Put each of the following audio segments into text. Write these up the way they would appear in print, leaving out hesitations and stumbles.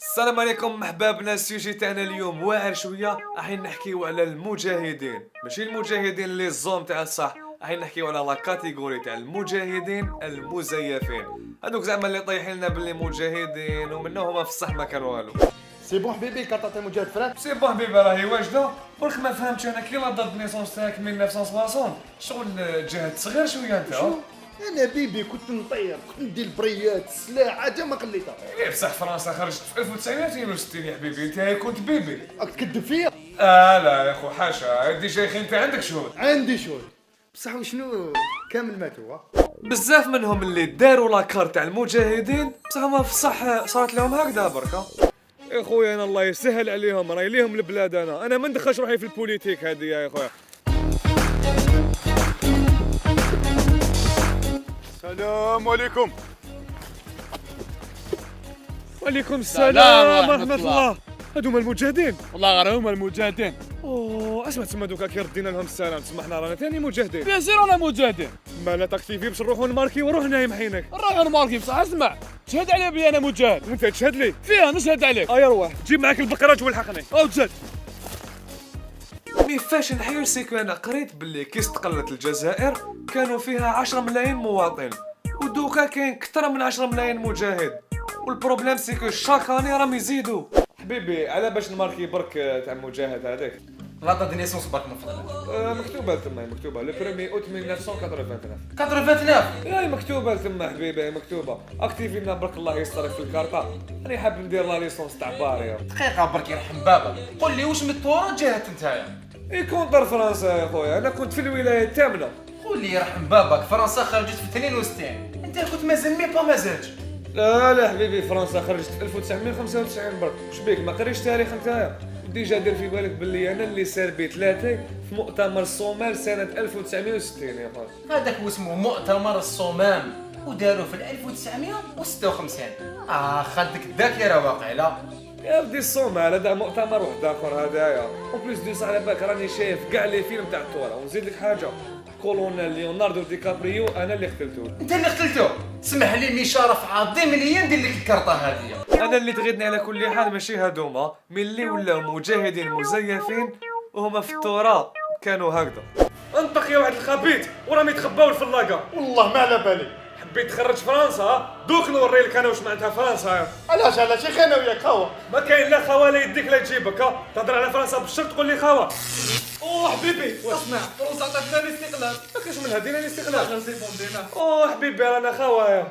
السلام عليكم احبابنا. السوجي تاعنا اليوم واعر شويه، راح نحكيو على المجاهدين، ماشي المجاهدين اللي الزوم تاع الصح، راح نحكيو على لا كاتيجوري تاع المجاهدين المزيفين، هذوك زعما اللي طايحين لنا باللي مجاهدين ومنهم هما في الصح ما كان والو. سي بون حبيبي كطاطي مجاهد فرات. سي بون حبيبي راهي واجده، برك ما فهمتش انا كي لا دات نيسونس تاعك 1960 شغل جهد صغير شويه انت. شو؟ انا بيبي كنت نطير، كنت ندير البريات السلاح حاجه ما خليتها. إيه بصح فرنسا خرجت في 1962 يا حبيبي، انت هاي كنت بيبي. راك تكذب فيا؟ لا يا خو حاشا، ديجا يا اخي انت عندك شغل. عندي شغل بصح وشنو كامل ماتوا. بزاف منهم اللي داروا لاكارت تاع المجاهدين بصح ما في الصح صارت لهم هكذا بركه. يا خويا انا الله يسهل عليهم، راهي ليهم البلاد، انا ما ندخلش روحي في البوليتيك هذه يا خويا. السلام عليكم. وعليكم السلام ورحمه الله. هذوما المجاهدين. والله غير هما المجاهدين. اوه اسمع تسمى دوكا كي ردينا لهم السلام تسمى حنا رانا ثاني مجاهدين. بيان سير انا مجاهدين. ما لا تكتيفي باش نروحوا نماركي وروحنا يمحينك. الراجل ماركي بصح اسمع، تشهد علي بلي انا مجاهد. وانت تشهد لي فيها نشهد عليك. يا رواح جيب معاك البقره والحقني او تشهد. مي فاش نحير سيكو انا قريت باللي كي استقلت الجزائر كانوا فيها 10 ملايين مواطن، ودوكا كاين اكثر من 10 ملايين مجاهد، والبروبليم سيكو شاك اني راهم يزيدوا. حبيبي على باش نماركي برك تاع المجاهد هذاك. لاطا دي نيسونس برك من فضلك. مكتوبه تما، مكتوبه لو برومي اوت 1989. 89. هاي مكتوبه تما حبيبي، مكتوبه اكتيفي لنا برك الله يسترك في الكارطه. انا حاب ندير لا ليسونس تاع باريا. دقيقة برك يرحم بابا، قول لي واش من التورا جهة نتايا؟ كونتر فرنسا يا خويا، انا كنت في الولايه الثامنه. قول لي يرحم باباك فرنسا خرجت في 62، انت كنت مازال مي با مازالش. لا حبيبي فرنسا خرجت في 1995 برك، واش بيك ما قريتش تاريخ نتايا؟ ديجا دير في بالك باللي انا اللي سار بي ثلاثه في مؤتمر الصومال سنه 1960 يا خويا. هذاك هو اسمه مؤتمر الصمام وداروا في 1956. خدك ذاك يا راه لا. يا ودي الصومال هذا مؤتمر واحد اخر هذايا، وبليس دو على بالك راني شايف كاع لي فيلم تاع الثوره، ونزيد لك حاجه، كولونيل ليوناردو دي كابريو انا اللي قتلته. انت اللي قتلته؟ سمح لي مي شرف عظيم ليا ندير لك الكرطه هذه. انا اللي تغيدني على كل حال ماشي هادوما، من اللي ولاو مجاهدين مزيفين وهما في التوراه كانوا هكذا. انطق يا واحد الخبيث وراهم يتخباو في اللاقه. والله ما على بالي. حبيت تخرج فرنسا دوك نوري لك انا واش معناتها فرنسا. علاش يا خي انا وياك خوا. ما كاين لا خوا لا يديك لا يجيبك، تهضر على فرنسا بالشرط تقول لي خوا. اوه حبيبي اسمع، فرنسا عطاتنا الاستقلال. ما كاينش من هدينا الاستقلال. احنا سي بون دينا. اوه حبيبي رانا خوايا.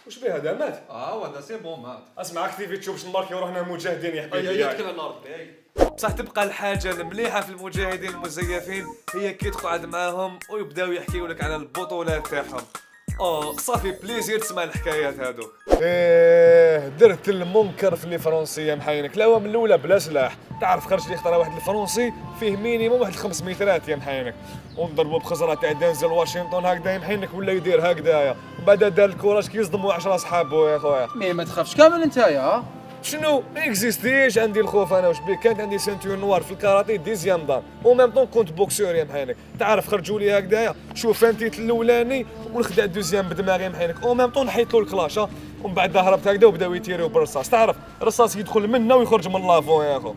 واش بيه هذا مات؟ وهذا سي بون مات. اسمع اكتيفي تشوف باش نماركي وروحنا مجاهدين يا حبيبي. هيا يدخل النار. بصح تبقى الحاجه المليحه في المجاهدين المزيفين هي كي تقعد معاهم ويبداو يحكيو لك على البطولات تاعهم. صافي بليزير تسمع الحكايات هادو. درت المنكر في لي فرنسيه محاينك، لا هو من الاولى بلا سلاح، تعرف خرج لي خطره واحد الفرنسي فيه مينيموم واحد 500 مترات يا محاينك، ونضربوا بخزره تاع دنزل واشنطن هكذا يا محاينك، ولا يدير هكذايا، وبعد دار الكوراج كي يصدموا 10 صحابو يا خويا. مي ما تخافش كامل نتايا. شنو ما اكزيستيش عندي الخوف انا، واش بيك كانت عندي سنتور نوار في الكاراتيه ديزيام دان، وميم طون كنت بوكسور يا محاينك، تعرف خرجوا لي هكذايا، شوف انت الاولاني ونخدع الدوزيام بدماغي محاينك، وميم طون نحيط له الكلاش، ومن بعد هربت هكذا وبداو يتيريو بالرصاص، تعرف الرصاص يدخل منا ويخرج من لافون يا خو.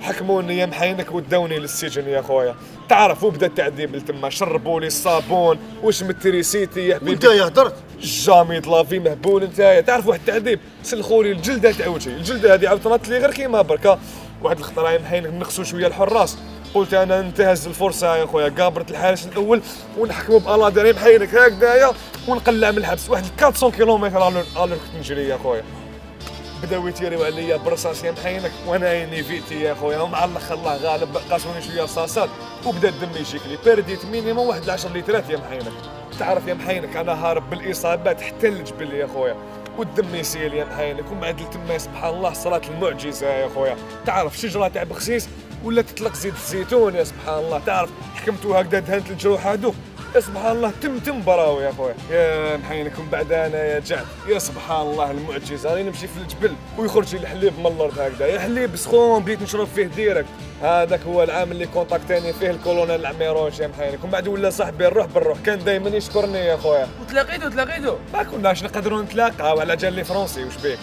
حكموني يا محاينك وداوني للسجن يا خويا، تعرف وبدا التعذيب لتما، شربوا لي الصابون واش متريسيتي يا حبيبي. انت يا هدرت جامي طلافي مهبول نتايا، تعرف واحد التعذيب سلخوا لي الجلده تاع وجهي، الجلده هذه عاود طنات لي غير كيما بركه، واحد الخطره محاينك نقصوا شويه الحراس، قلت انا ننتهز الفرصه يا خويا، قابرت الحارس الاول ونحكموا بالادري محاينك هكذايا ونقلع من الحبس، واحد 400 كيلومتر الور كنت نجري يا خويا، بداو يتيريو عليا برصاص يا محاينك، وانا عيني فيتي يا خويا، ومع الاخر الله غالب قاسوني شويه رصاصات وبدا الدم يجيك لي، برديت مينيموم واحد 10 لترات يا محاينك، تعرف يا محاينك انا هارب بالاصابات حتى الجبل يا خويا، والدم يسيل يا محاينك، ومن بعد تما سبحان الله صلاه المعجزه يا خويا، تعرف شجره تاع بخسيس ولا تطلق زيت الزيتون يا سبحان الله، تعرف حكمتو هكذا دهنت الجروح هادو يا سبحان الله تم براوي يا خويا يا محاينك، من بعد انا يا جعد يا سبحان الله المعجزه، راني نمشي في الجبل ويخرج لي الحليب من الارض هكذا، يا حليب سخون بديت نشرب فيه ديريكت، هذاك هو العام اللي كونتاكتاني فيه الكولونيل العميروش يا محاينك، ومن بعد ولا صاحبي الروح بالروح، كان دائما يشكرني يا خويا. وتلاقيتو ما كناش نقدروا نتلاقاو على جال لي فرونسي واش بيك،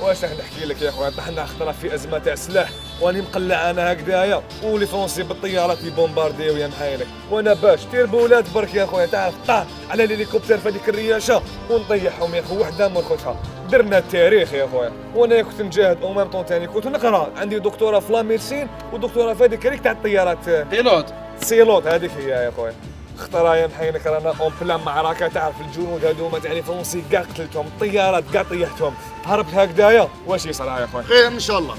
واش راح نحكي لك يا خويا، طحنا خطره في ازمه تاع سلاح واني مقلع انا هكذايا، ولي فرونسي بالطيارات يبومبارديو يا محايلك، وانا باش تير بولاد برك يا خويا، تعرف طاح على الهليكوبتر في هذيك الرياشه ونطيحهم يا خو وحده مور خوتها. درنا التاريخ يا خويا، وانا كنت نجاهد او ميم طون ثاني كنت نقرا، عندي دكتوراه في لا ميديسين ودكتوراه في هذيك تاع الطيارات بيلوت. سيلوت، هذيك هي يا خويا. خطره يا محينك رانا اون بلان معركه، تعرف الجنود هذوما تاع لي فرونسي كاع قتلتهم، الطيارات كاع طيحتهم، هربت هكذايا واش يصرى يا خويا؟ خير ان شاء الله.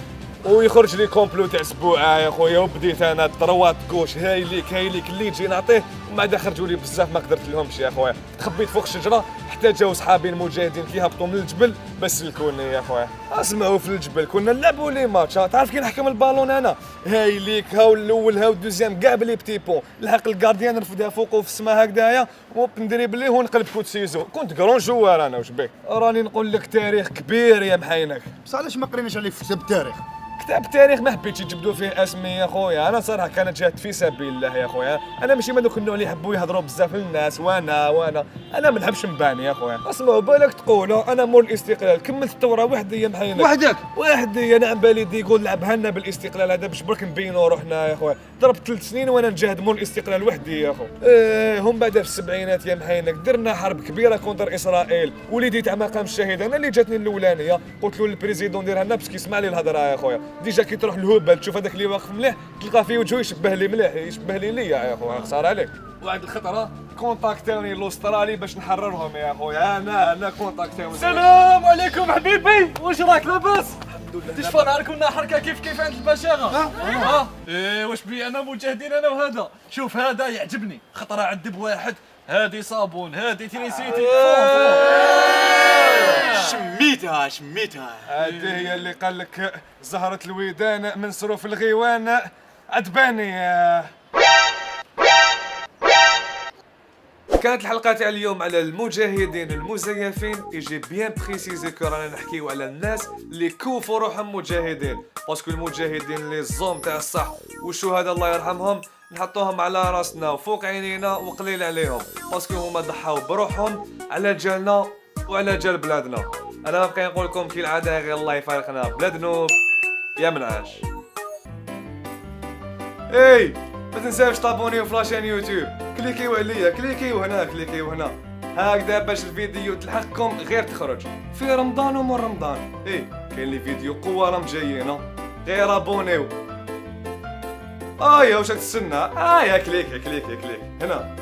ويخرج لي كومبلو تاع اسبوع يا خويا، وبديت انا ضروات كوش هاي ليك اللي تجي نعطيه، ومن بعد خرجوا لي بزاف ما قدرت لهمش يا خويا، تخبيت فوق الشجره حتى جاو صحابي المجاهدين كيهبطوا من الجبل باش سلكوني يا خويا. اسمعوا في الجبل كنا نلعبوا لي ماتش، تعرف كي نحكم البالون انا هاي ليك هاو الاول هاو الدوزيام كاع بلي بتي بون، لحق الكارديان رفدها فوقه في السماء هكذايا وندريب ليه ونقلب كوت سيزو، كنت كرون جوار انا واش بيك، راني نقول لك تاريخ كبير يا محينك. بصح علاش ما قريناش عليه في كتاب التاريخ؟ كتاب التاريخ ما حبيتش يجبدوا فيه اسمي يا خويا، انا صراحه كانت جهد في سبيل الله يا خويا، انا ماشي من دوك النوع اللي يحبوا يهضروا بزاف للناس، وانا انا ما نحبش نباني يا خويا. اسمعوا بالك تقولوا انا مول الاستقلال كملت الثوره وحدي يا محينك، وحدي انا عم بالي دي يقول لعبها لنا بالاستقلال هذا باش برك نبينوا روحنا يا خويا، ضربت 3 سنين وانا نجاهد مول الاستقلال وحدي يا خو. هم بعد في السبعينات يا محينك درنا حرب كبيره كونتر اسرائيل، وليدي تاع مقام الشهيد انا اللي جاتني الاولانيه، قلت له البريزيدون ديرها لنا باش كيسمع لي الهضره يا خويا، ديجا كي تروح للهبل تشوف هذاك اللي واقف مليح تلقى فيه وجهه يشبه لي مليح، يشبه لي ليا يا خويا، خساره عليك. واحد الخطره كونتاكتوني الاسترالي باش نحررهم يا خويا، انا كونتاكتوني. السلام عليكم حبيبي، واش راك لاباس؟ الحمد لله. تشفى نهار كنا حركه كيف عند البشاغه. ايه واش بي انا مجاهدين انا وهذا، شوف هذا يعجبني، خطره عذب واحد، هادي صابون، هادي تريسيتي. شميتها هذه هي اللي قال لك زهرة الودان من صروف الغيوان عتباني. كانت الحلقة تاع اليوم على المجاهدين المزيفين، يجي بيان بريسيزي كو رانا نحكيو على الناس اللي كوفوا روحهم مجاهدين، باسكو المجاهدين اللي زوم تاع الصح والشهداء الله يرحمهم نحطوهم على راسنا وفوق عينينا وقليل عليهم، باسكو هما ضحاو بروحهم على جالنا وعلى جال بلادنا. انا ما بقى نقول لكم كالعاده غير الله يفارقنا بلاد نوب يا منعاش. اي ما تنساوش تابونيو في لاشين يوتيوب، كليكيو عليا، كليكيو هنا، كليكيو هنا هكذا باش الفيديو تلحقكم غير تخرج في رمضان ومن رمضان. اي كاين لي فيديو قوه راهم جايين، غير ابونيو. يا واش راك تستنى؟ يا كليك هنا.